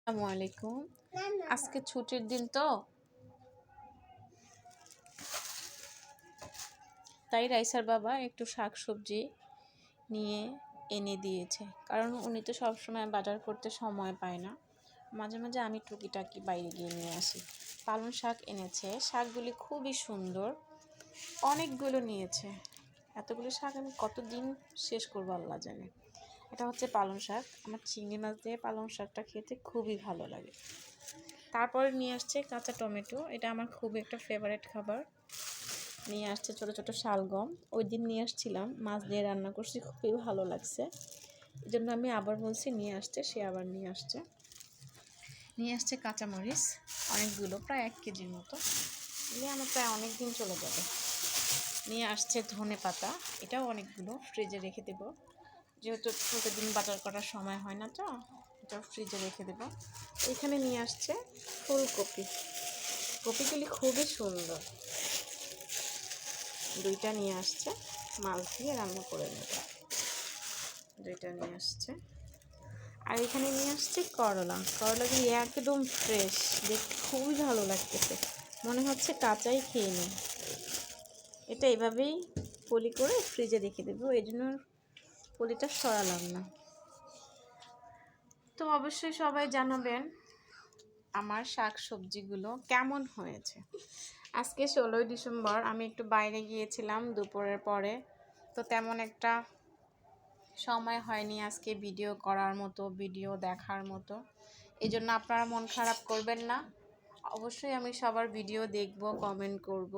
আসসালামু আলাইকুম। আজকে ছুটির দিন তো, তাই রাইসার বাবা একটু শাক সবজি নিয়ে এনে দিয়েছে, কারণ উনি তো সবসময় বাজার করতে সময় পায় না। মাঝে মাঝে আমি টুকিটাকি বাইরে গিয়ে নিয়ে আসি। পালং শাক এনেছে, শাকগুলি খুবই সুন্দর, অনেকগুলো নিয়েছে। এতগুলো শাক আমি কতদিন শেষ করবো আল্লাহ জানে। এটা হচ্ছে পালং শাক। আমার চিংড়ি মাছ দিয়ে পালং শাকটা খেতে খুবই ভালো লাগে। তারপরে নিয়ে আসছে কাঁচা টমেটো, এটা আমার খুব একটা ফেভারিট খাবার। নিয়ে আসছে ছোটো ছোটো শালগম, ওই দিন নিয়ে আসছিলাম, মাছ দিয়ে রান্না করছি, খুবই ভালো লাগছে। এই জন্য আমি আবার বলছি নিয়ে আসছে, সে আবার নিয়ে আসছে। নিয়ে আসছে কাঁচামরিচ অনেকগুলো, প্রায় 1 কেজির মতো, এগুলো আমার প্রায় অনেক দিন চলে যাবে। নিয়ে আসছে ধনে পাতা, এটাও অনেকগুলো, ফ্রিজে রেখে দেবো, যেহেতু প্রতিদিন বাজার করার সময় হয় না, তো এটাও ফ্রিজে রেখে দেবো। এখানে নিয়ে আসছে ফুলকপি, কপিগুলি খুবই সুন্দর, 2টা নিয়ে আসছে, মাছ দিয়ে রান্না করে নেব। 2টা নিয়ে আসছে। আর এখানে নিয়ে আসছে করলাগুলি একদম ফ্রেশ, দেখতে খুবই ভালো লাগতেছে, মনে হচ্ছে কাঁচাই খেয়ে নিই। এটা এভাবেই পলি করে ফ্রিজে রেখে দেবো, এই জন্য পলিটা সরালাম না। তো অবশ্যই সবাই জানাবেন আমার শাক সবজিগুলো কেমন হয়েছে। আজকে 16ই ডিসেম্বর, আমি একটু বাইরে গিয়েছিলাম দুপুরের পরে, তো তেমন একটা সময় হয়নি আজকে ভিডিও করার মতো, ভিডিও দেখার মতো। এই জন্য আপনারা মন খারাপ করবেন না, অবশ্যই আমি সবার ভিডিও দেখব, কমেন্ট করব।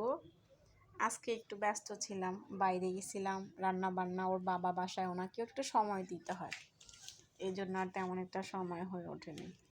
আজকে একটু ব্যস্ত ছিলাম, বাইরে গেছিলাম, রান্না বান্না, ওর বাবা বাসায়, ওনাকেও একটু সময় দিতে হয়, এই জন্য আর তেমন একটা সময় হয়ে ওঠেনি।